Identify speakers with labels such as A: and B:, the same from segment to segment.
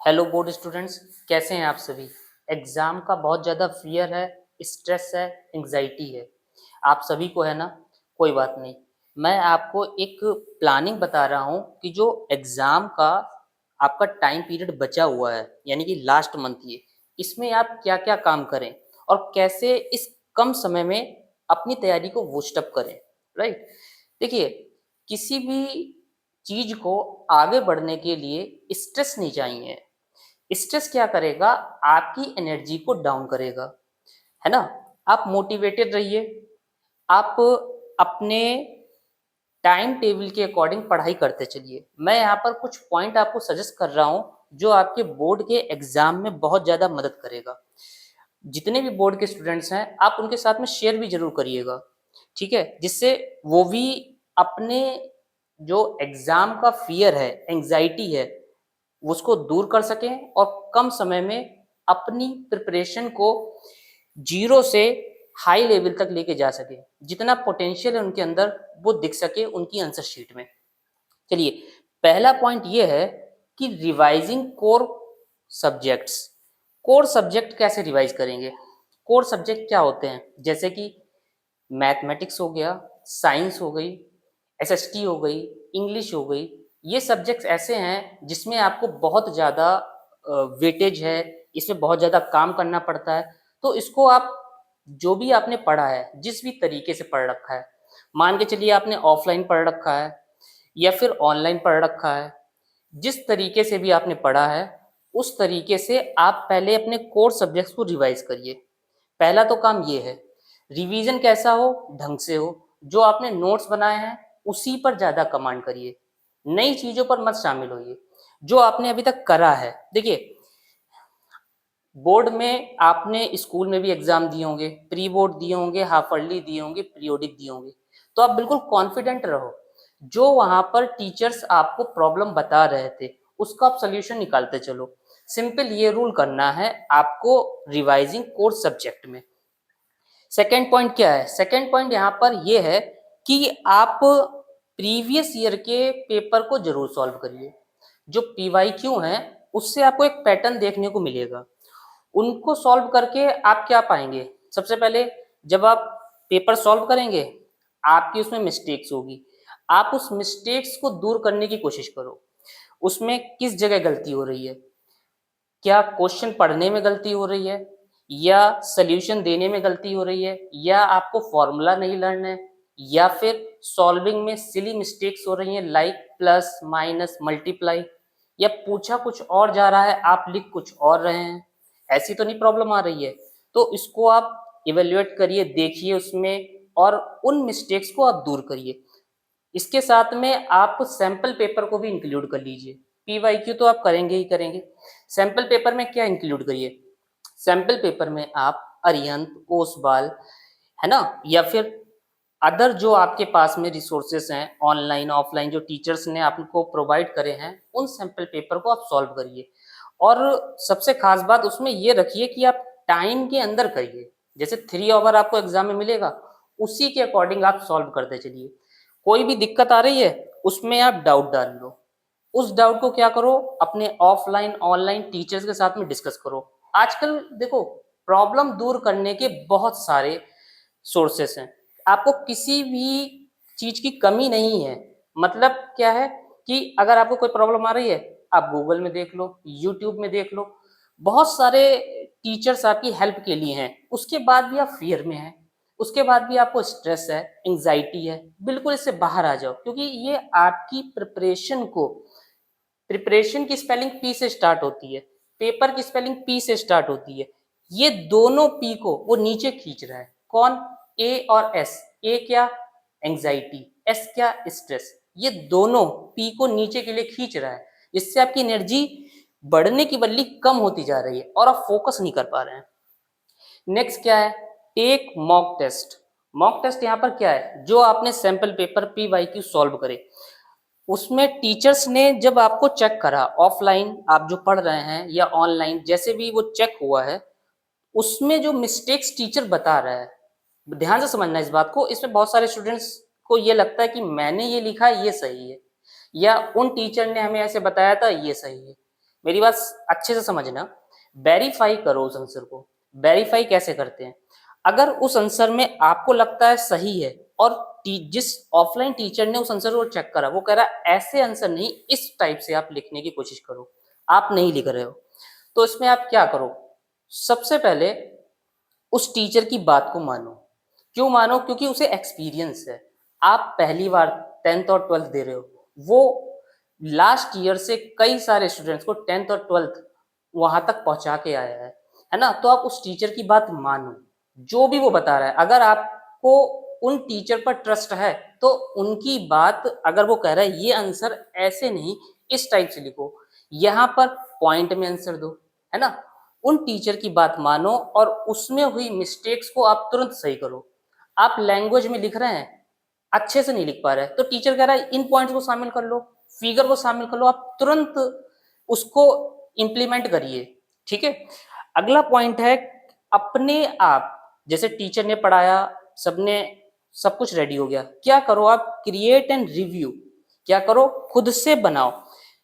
A: Hello board students, कैसे हैं आप सभी। एग्ज़ाम का बहुत ज़्यादा फ़ियर है, स्ट्रेस है, एंग्ज़ायटी है। आप सभी को है ना? कोई बात नहीं। मैं आपको एक प्लानिंग बता रहा हूँ कि जो एग्ज़ाम का आपका टाइम पीरियड बचा हुआ है, यानी कि लास्ट मंथ ये, इसमें आप क्या-क्या काम करें और कैसे इस कम समय में अपनी तैयारी को बूस्ट अप करें, राइट? देखिए, किसी भी चीज़ को आगे बढ़ने के लिए स्ट्रेस नहीं चाहिए। स्ट्रेस क्या करेगा? आपकी एनर्जी को डाउन करेगा, है ना? आप मोटिवेटेड रहिए, आप अपने टाइम टेबल के अकॉर्डिंग पढ़ाई करते चलिए। मैं यहाँ पर कुछ पॉइंट आपको सजेस्ट कर रहा हूँ, जो आपके बोर्ड के एग्ज़ाम में बहुत ज़्यादा मदद करेगा। जितने भी बोर्ड के स्टूडेंट्स हैं, आप उनके साथ में शेयर भी ज़रूर करिएगा, ठीक है? जिससे वो भी अपने जो एग्ज़ाम का फ़ियर है, एंग्ज़ायटी है, उसको दूर कर सकें और कम समय में अपनी प्रिपरेशन को ज़ीरो से हाई लेवल तक लेके जा सकें। जितना पोटेंशियल है उनके अंदर, वो दिख सके उनकी आंसर शीट में। चलिए, पहला पॉइंट ये है कि revising core subjects. Core subject कैसे रिवाइज करेंगे? कोर सब्जेक्ट क्या होते हैं? जैसे कि मैथमेटिक्स हो गया, साइंस हो गई, एसएसटी हो गई, इंग्लिश हो गई। ये सब्जेक्ट्स ऐसे हैं जिसमें आपको बहुत ज़्यादा वेटेज है, इसमें बहुत ज़्यादा काम करना पड़ता है। तो इसको आप जो भी आपने पढ़ा है, जिस भी तरीके से पढ़ रखा है, मान के चलिए आपने ऑफलाइन पढ़ रखा है या फिर ऑनलाइन पढ़ रखा है, जिस तरीके से भी आपने पढ़ा है, उस तरीके से आप पहले अपने कोर सब्जेक्ट्स को रिवाइज करिए। पहला तो काम ये है। रिवीजन कैसा हो? ढंग से हो। जो आपने नोट्स बनाए हैं, उसी पर ज़्यादा कमांड करिए। नई चीज़ों पर मत शामिल होइए। जो आपने अभी तक करा है, देखिए, बोर्ड में आपने स्कूल में भी एग्ज़ाम दिए होंगे, प्री बोर्ड दिए होंगे, हाफ ईयरली दिए होंगे, पीरियोडिक दिए होंगे। तो आप बिल्कुल कॉन्फिडेंट रहो। जो वहाँ पर टीचर्स आपको प्रॉब्लम बता रहे थे, उसका आप सॉल्यूशन निकालते चलो। सिंपल ये रूल करना है आपको रिवाइजिंग कोर्स सब्जेक्ट में। सेकंड पॉइंट क्या है? सेकंड पॉइंट यहाँ पर ये है कि आप प्रीवियस ईयर के पेपर को ज़रूर सॉल्व करिए। जो पीवाईक्यू हैं, उससे आपको एक पैटर्न देखने को मिलेगा। उनको सॉल्व करके आप क्या पाएँगे? सबसे पहले जब आप पेपर सॉल्व करेंगे, आपकी उसमें मिस्टेक्स होगी। आप उस मिस्टेक्स को दूर करने की कोशिश करो। उसमें किस जगह गलती हो रही है? क्या क्वेश्चन पढ़ने में गलती हो रही है? या सॉल्यूशन देने में गलती हो रही है? या आपको फ़ॉर्मूला नहीं लर्न है? या फिर सॉल्विंग में सिली मिस्टेक्स हो रही हैं लाइक प्लस, माइनस, मल्टीप्लाई? या पूछा कुछ और जा रहा है, आप लिख कुछ और रहे हैं? ऐसी तो नहीं प्रॉब्लम आ रही है? तो इसको आप इवैल्यूएट करिए, देखिए उसमें और उन मिस्टेक्स को आप दूर करिए। इसके साथ में आप सैंपल पेपर को भी इंक्लूड कर लीजिए। पीवाईक्यू तो आप करेंगे ही करेंगे। सैंपल पेपर में क्या इंक्लूड करिए? सैंपल पेपर में आप अरिहंत, ओसवाल, है ना? या फिर अदर जो आपके पास में रिसोर्सेस हैं, ऑनलाइन, ऑफलाइन, जो टीचर्स ने आपको प्रोवाइड करे हैं, उन सैंपल पेपर को आप सॉल्व करिए। और सबसे खास बात उसमें ये रखिए कि आप टाइम के अंदर करिए। जैसे 3 आवर आपको एग्ज़ाम में मिलेगा, उसी के अकॉर्डिंग आप सॉल्व करते चलिए। कोई भी दिक्कत आ रही है, उसमें आप डाउट डाल लो। उस डाउट को क्या करो, अपने ऑफलाइन, ऑनलाइन टीचर्स के साथ में डिस्कस करो। आजकल देखो, प्रॉब्लम दूर करने के बहुत सारे सोर्सेस हैं। आपको किसी भी चीज़ की कमी नहीं है। मतलब क्या है कि अगर आपको कोई प्रॉब्लम आ रही है, आप गूगल में देख लो, यूट्यूब में देख लो। बहुत सारे टीचर्स आपकी हेल्प के लिए हैं। उसके बाद भी आप फ़ियर में हैं, उसके बाद भी आपको स्ट्रेस है, एंग्ज़ायटी है। बिल्कुल इससे बाहर आ जाओ, क्योंकि ये आपकी प्रिपरेशन की स्पेलिंग पी से स्टार्ट होती है, पेपर की स्पेलिंग पी से स्टार्ट होती है। ये दोनों पी को वो नीचे खींच रहा है। कौन? ए और एस। ए क्या? एंग्जाइटी। एस क्या? स्ट्रेस। ये दोनों पी को नीचे के लिए खींच रहा है, जिससे आपकी एनर्जी बढ़ने की बदली कम होती जा रही है और आप फोकस नहीं कर पा रहे हैं। नेक्स्ट क्या है? Take mock test. Mock test यहाँ पर क्या है? जो आपने sample paper P Y Q solve करे, उसमें टीचर्स ने जब आपको चेक करा, ऑफलाइन आप जो पढ़ रहे हैं या ऑनलाइन, जैसे भी वो चेक हुआ है, उसमें जो मिस्टेक्स टीचर बता रहा है, ध्यान से समझना इस बात को। इसमें बहुत सारे स्टूडेंट्स को ये लगता है कि मैंने ये लिखा है ये सही है, या उन टीचर ने हमें ऐसे बताया था ये सही है। मेरी बात अच्छे से समझना, वेरीफाई करो उस आंसर को। वेरीफाई कैसे करते हैं? अगर उस आंसर में आपको लगता है सही है और जिस ऑफलाइन टीचर ने उस आंसर को चेक करा वो कह रहा है ऐसे आंसर नहीं, इस टाइप से आप लिखने की कोशिश करो, आप नहीं लिख रहे हो, तो इसमें आप क्या करो? सबसे पहले उस टीचर की बात को मानो। क्यों मानो? क्योंकि उसे एक्सपीरियंस है। आप पहली बार 10th और 12th दे रहे हो, वो लास्ट ईयर से कई सारे स्टूडेंट्स को 10th और 12th वहां तक पहुंचा के आया है ना? तो आप उस टीचर की बात मानो, जो भी वो बता रहा है। अगर आपको उन टीचर पर ट्रस्ट है तो उनकी बात, अगर वो कह रहा है ये आंसर ऐसे नहीं इस टाइप से लिखो, यहाँ पर पॉइंट में आंसर दो, है ना? उन टीचर की बात मानो और उसमें हुई मिस्टेक्स को आप तुरंत सही करो। आप लैंग्वेज में लिख रहे हैं, अच्छे से नहीं लिख पा रहे हैं, तो टीचर कह रहा है इन पॉइंट्स को शामिल कर लो, फिगर को शामिल कर लो, आप तुरंत उसको इम्प्लीमेंट करिए, ठीक है? अगला पॉइंट है अपने आप, जैसे टीचर ने पढ़ाया, सबने सब कुछ रेडी हो गया, क्या करो आप? Create and review. क्या करो? खुद से बनाओ,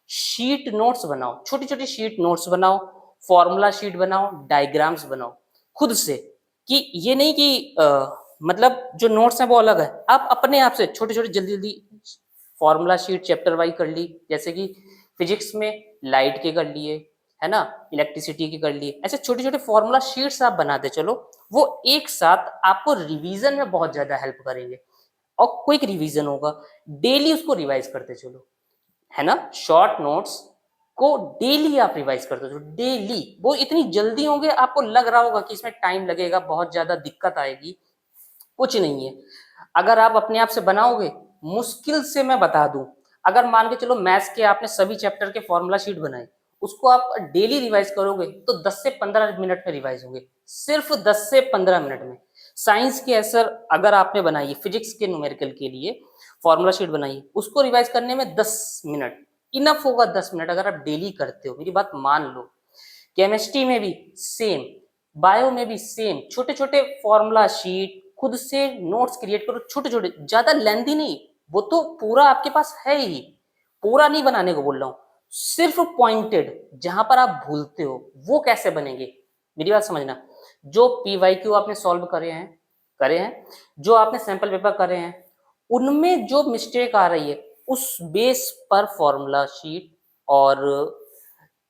A: शीट नोट्स बनाओ, छोटी छोटी शीट नोट्स बनाओ, फॉर्मूला शीट बनाओ, डायग्राम्स बनाओ खुद से। कि ये नहीं कि मतलब जो नोट्स हैं वो अलग है, आप अपने आप से छोटे छोटे जल्दी जल्दी फॉर्मूला शीट चैप्टर वाइज कर ली, जैसे कि फिजिक्स में लाइट के कर लिए, है ना, इलेक्ट्रिसिटी के कर लिए, ऐसे छोटे छोटे फॉर्मूला शीट्स आप बनाते चलो, वो एक साथ आपको रिवीजन में बहुत ज्यादा हेल्प करेंगे और क्विक रिवीजन होगा। डेली उसको रिवाइज करते चलो, है ना? शॉर्ट नोट्स को डेली आप रिवाइज करते हो, डेली। वो इतनी जल्दी होंगे, आपको लग रहा होगा कि इसमें टाइम लगेगा, बहुत ज्यादा दिक्कत आएगी, कुछ नहीं है। अगर आप अपने आप से बनाओगे, मुश्किल से मैं बता दूं, अगर मान के चलो मैथ्स के आपने सभी चैप्टर के फॉर्मूला शीट बनाए, उसको आप डेली रिवाइज करोगे तो 10 से 15 मिनट में रिवाइज होंगे, सिर्फ 10 से 15 मिनट में। साइंस के आंसर अगर आपने बनाई, फिजिक्स के न्यूमेरिकल के लिए फॉर्मूला शीट बनाई, उसको रिवाइज करने में 10 मिनट इनफ होगा। 10 मिनट अगर आप डेली करते हो, मेरी बात मान लो। केमिस्ट्री में भी सेम, बायो में भी सेम, छोटे छोटे फॉर्मूला शीट खुद से नोट्स क्रिएट करो, छोटे छोटे, ज्यादा लेंथी नहीं, वो तो पूरा आपके पास है ही, पूरा नहीं बनाने को बोल रहा हूँ, सिर्फ पॉइंटेड जहां पर आप भूलते हो वो कैसे बनेंगे, मेरी बात समझना। जो पीवाईक्यू आपने सॉल्व करे हैं, जो आपने सैंपल पेपर करे हैं, उनमें जो मिस्टेक आ रही है उस बेस पर फॉर्मूला शीट और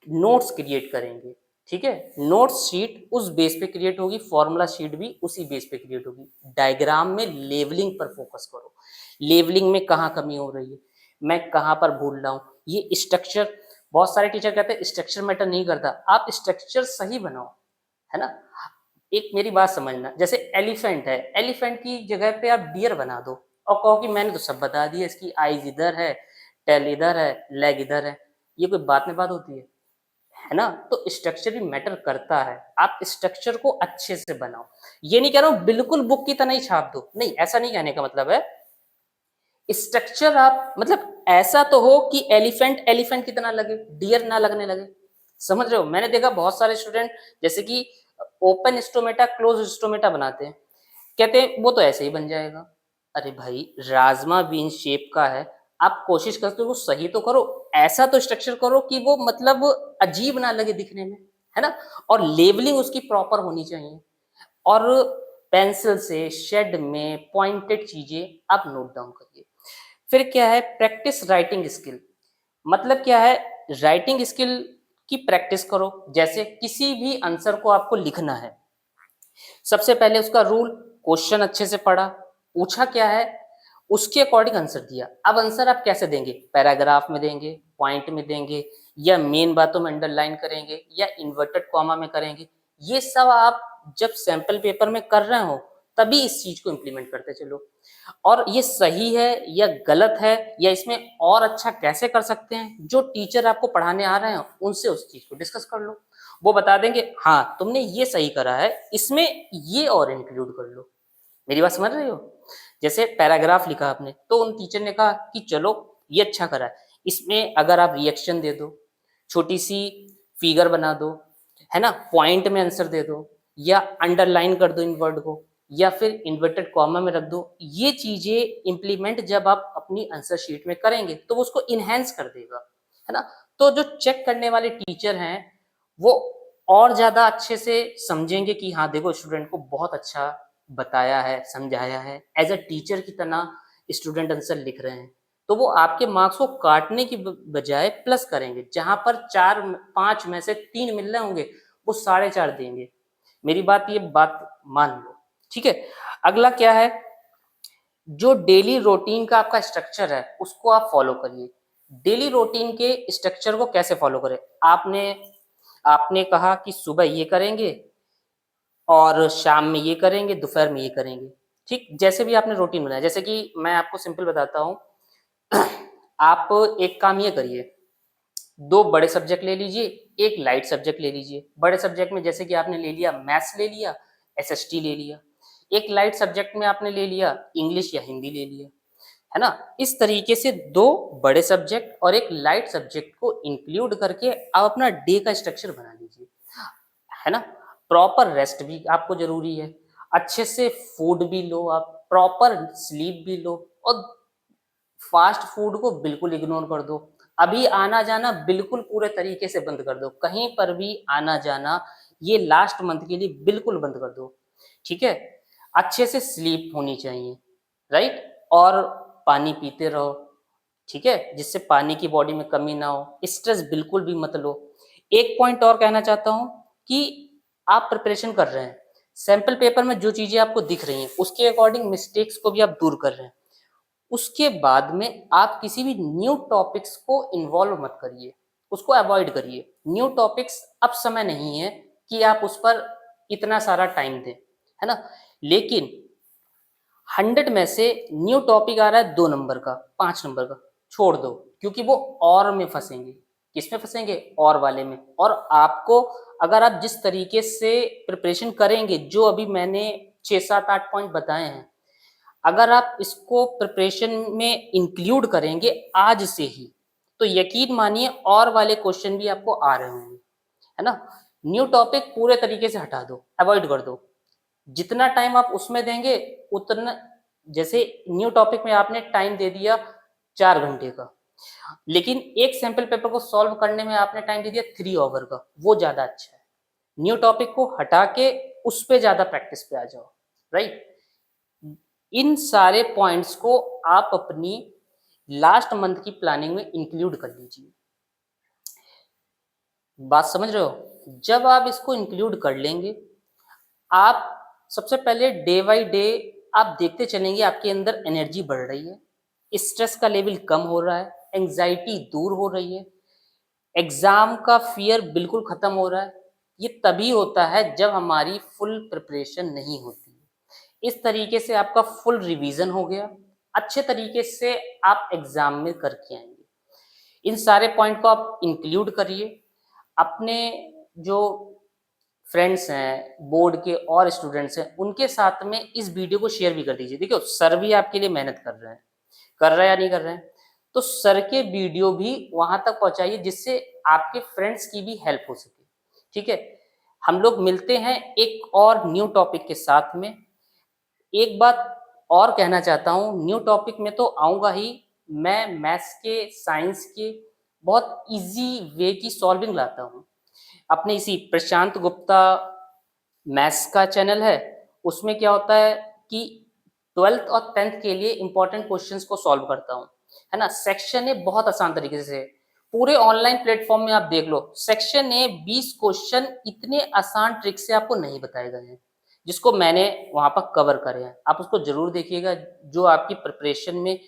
A: नोट्स क्रिएट करेंगे, ठीक है? नोट्स शीट उस बेस पे क्रिएट होगी, फॉर्मूला शीट भी उसी बेस पे क्रिएट होगी। डायग्राम में लेवलिंग पर फोकस करो, लेवलिंग में कहाँ कमी हो रही है, मैं कहाँ पर भूल रहा हूँ, ये स्ट्रक्चर। बहुत सारे टीचर कहते हैं स्ट्रक्चर मैटर नहीं करता, आप स्ट्रक्चर सही बनाओ, है ना? एक मेरी बात समझना, जैसे एलिफेंट है, एलिफेंट की जगह पे आप डियर बना दो और कहो कि मैंने तो सब बता दिया, इसकी आईज इधर है, टेल इधर है, लेग इधर है, ये कोई बात में बात होती है ना? तो स्ट्रक्चर भी मैटर करता है, आप स्ट्रक्चर को अच्छे से बनाओ। ये नहीं कह रहा हूं बिल्कुल बुक की तरह ही छाप दो, नहीं, ऐसा नहीं कहने का मतलब है। स्ट्रक्चर आप मतलब ऐसा तो हो कि एलिफेंट एलिफेंट की तरह लगे, डियर ना लगने लगे, समझ रहे हो? मैंने देखा बहुत सारे स्टूडेंट जैसे कि ओपन स्टोमेटा क्लोज स्टोमेटा बनाते हैं, कहते हैं वो तो ऐसे ही बन जाएगा। अरे भाई, राजमा बीन शेप का है, आप कोशिश करते हो वो सही तो करो, ऐसा तो स्ट्रक्चर करो कि वो मतलब अजीब ना लगे दिखने में, है ना? और लेवलिंग उसकी प्रॉपर होनी चाहिए, और पेंसिल से शेड में पॉइंटेड चीजें आप नोट डाउन करिए। फिर क्या है? Practice writing skill. मतलब क्या है? राइटिंग स्किल की प्रैक्टिस करो। जैसे किसी भी आंसर को आपको लिखना है, सबसे पहले उसका रूल, क्वेश्चन अच्छे से पढ़ा, पूछा क्या है, उसके अकॉर्डिंग आंसर दिया। अब आंसर आप कैसे देंगे? पैराग्राफ में देंगे, पॉइंट में देंगे, या मेन बातों में अंडरलाइन करेंगे, या इन्वर्टेड कॉमा में करेंगे, ये सब आप जब सैंपल पेपर में कर रहे हो तभी इस चीज को इम्प्लीमेंट करते चलो। और ये सही है या गलत है, या इसमें और अच्छा कैसे कर सकते हैं, जो टीचर आपको पढ़ाने आ रहे हैं उनसे उस चीज को डिस्कस कर लो, वो बता देंगे हाँ तुमने ये सही करा है, इसमें ये और इंक्लूड कर लो। मेरी बात समझ रहे हो? जैसे पैराग्राफ लिखा आपने, तो उन टीचर ने कहा कि चलो ये अच्छा करा है, इसमें अगर आप रिएक्शन दे दो, छोटी सी फिगर बना दो, है ना, पॉइंट में आंसर दे दो, या अंडरलाइन कर दो इन वर्ड को, या फिर इन्वर्टेड कॉमा में रख दो, ये चीजें इंप्लीमेंट जब आप अपनी आंसर शीट में करेंगे तो वो उसको इनहेंस कर देगा, है ना? तो जो चेक करने वाले टीचर हैं वो और ज़्यादा अच्छे से समझेंगे कि हाँ देखो स्टूडेंट को बहुत अच्छा बताया है, समझाया है, एज़ अ टीचर की तरह स्टूडेंट आंसर लिख रहे हैं। तो वो आपके मार्क्स को काटने की बजाय प्लस करेंगे। जहाँ पर 4-5 में से 3 मिल रहे होंगे, वो 4.5 देंगे। मेरी बात मान लो, ठीक है? अगला क्या है, जो डेली रूटीन का आपका स्ट्रक्चर है, उसको आप फॉलो करिए। डेली रूटीन के स्ट्रक्चर को कैसे फॉलो करें? आपने आपने कहा कि सुबह ये करेंगे और शाम में ये करेंगे, दोपहर में ये करेंगे, ठीक? जैसे भी आपने रूटीन बनाया, जैसे कि मैं आपको सिंपल बताता हूँ। आप एक काम ये करिए, 2 बड़े सब्जेक्ट ले लीजिए, 1 लाइट सब्जेक्ट ले लीजिए। बड़े सब्जेक्ट में जैसे कि आपने ले लिया मैथ्स ले लिया, एसएसटी ले लिया। एक लाइट सब्जेक्ट में आपने ले लिया इंग्लिश या हिंदी ले लिया, है ना? इस तरीके से 2 बड़े सब्जेक्ट और 1 लाइट सब्जेक्ट को इंक्लूड करके आप अपना डे का स्ट्रक्चर बना लीजिए, है ना? प्रॉपर रेस्ट भी आपको ज़रूरी है, अच्छे से फूड भी लो आप, प्रॉपर स्लीप भी लो और फास्ट फूड को बिल्कुल इग्नोर कर दो। अभी आना-जाना बिल्कुल पूरे तरीके से बंद कर दो। कहीं पर भी आना-जाना ये लास्ट मंथ के लिए बिल्कुल बंद कर दो, ठीक है? अच्छे से स्लीप होनी चाहिए, राइट? और पानी पीते रहो, ठीक है? जिससे पानी की बॉडी में कमी ना हो। स्ट्रेस बिल्कुल भी मत लो। एक पॉइंट और कहना चाहता हूँ कि आप प्रिपरेशन कर रहे हैं, सैंपल पेपर में जो चीज़ें आपको दिख रही हैं, उसके अकॉर्डिंग मिस्टेक्स को भी आप दूर कर रहे हैं। उसके बाद में आप किसी भी न्यू टॉपिक्स को इन्वॉल्व मत करिए, उसको अवॉइड करिए। न्यू टॉपिक्स अब समय नहीं है कि आप उस पर इतना सारा टाइम दें, है ना? लेकिन 100 में से न्यू टॉपिक आ रहा है 2 नंबर का, 5 नंबर का, छोड़ दो, क्योंकि वो और में फँसेंगे। किसमें फँसेंगे? और वाले में। और आपको अगर आप जिस तरीके से प्रिपरेशन करेंगे, जो अभी मैंने 6, 7, 8 पॉइंट बताए हैं, अगर आप इसको प्रिपरेशन में इंक्लूड करेंगे आज से ही, तो यकीन मानिए और वाले क्वेश्चन भी आपको आ रहे होंगे, है ना? न्यू टॉपिक पूरे तरीके से हटा दो, अवॉइड कर दो। जितना टाइम आप उसमें देंगे उतना, जैसे न्यू टॉपिक में आपने टाइम दे दिया 4 घंटे का, लेकिन एक सैंपल पेपर को सॉल्व करने में आपने टाइम दे दिया 3 ऑवर का, वो ज़्यादा अच्छा है। न्यू टॉपिक को हटा के उस पे ज़्यादा प्रैक्टिस पे आ जाओ, राइट? इन सारे पॉइंट्स को आप अपनी लास्ट मंथ की प्लानिंग में इंक्लूड कर लीजिए। बात समझ रहे हो? जब आप इसको इंक्लूड कर लेंगे, आप सबसे पहले डे बाय डे आप देखते चलेंगे आपके अंदर एनर्जी बढ़ रही है, स्ट्रेस का लेवल कम हो रहा है, एंग्जाइटी दूर हो रही है, एग्ज़ाम का फ़ियर बिल्कुल ख़त्म हो रहा है। ये तभी होता है जब हमारी फुल प्रिपरेशन नहीं होती है। इस तरीके से आपका फुल रिवीजन हो गया, अच्छे तरीके से आप एग्ज़ाम में करके आएँगे। इन सारे पॉइंट को आप इंक्लूड करिए, अपने जो फ्रेंड्स हैं, बोर्ड के और स्टूडेंट्स हैं, उनके साथ में इस वीडियो को शेयर भी कर दीजिए। देखिए, सर भी आपके लिए मेहनत कर रहे हैं या नहीं कर रहे हैं? तो सर के वीडियो भी वहाँ तक पहुँचाइए जिससे आपके फ्रेंड्स की भी हेल्प हो सके, ठीक है? हम लोग मिलते हैं एक और न्यू टॉपिक के साथ में। एक बात और कहना चाहता हूँ, न्यू टॉपिक में तो आऊँगा ही, मैं मैथ्स के, साइंस के बहुत ईज़ी वे की सॉल्विंग लाता हूँ। अपने इसी प्रशांत गुप्ता मैथ्स का चैनल है, उसमें क्या होता है कि 12th और 10th के लिए इम्पोर्टेंट क्वेश्चंस को सॉल्व करता हूँ, है ना? सेक्शन ए बहुत आसान तरीके से, पूरे ऑनलाइन प्लेटफ़ॉर्म में आप देख लो, सेक्शन ए 20 क्वेश्चन इतने आसान ट्रिक से आपको नहीं बताए गए हैं, जिसको मैंने वहाँ पर कवर करे हैं। आप उसको ज़रूर देखिएगा, जो आपकी प्रिपरेशन में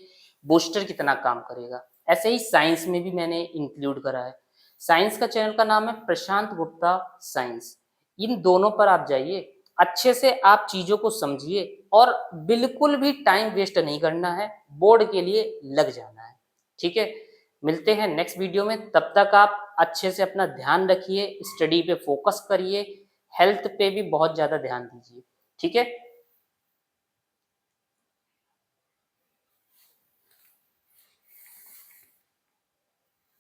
A: बूस्टर की तरह काम करेगा। ऐसे ही साइंस में भी मैंने इंक्लूड करा है। साइंस का चैनल का नाम है प्रशांत गुप्ता साइंस। इन दोनों पर आप जाइए, अच्छे से आप चीज़ों को समझिए और बिल्कुल भी टाइम वेस्ट नहीं करना है, बोर्ड के लिए लग जाना है, ठीक है? मिलते हैं नेक्स्ट वीडियो में, तब तक आप अच्छे से अपना ध्यान रखिए, स्टडी पे फ़ोकस करिए, हेल्थ पे भी बहुत ज़्यादा ध्यान दीजिए, ठीक है?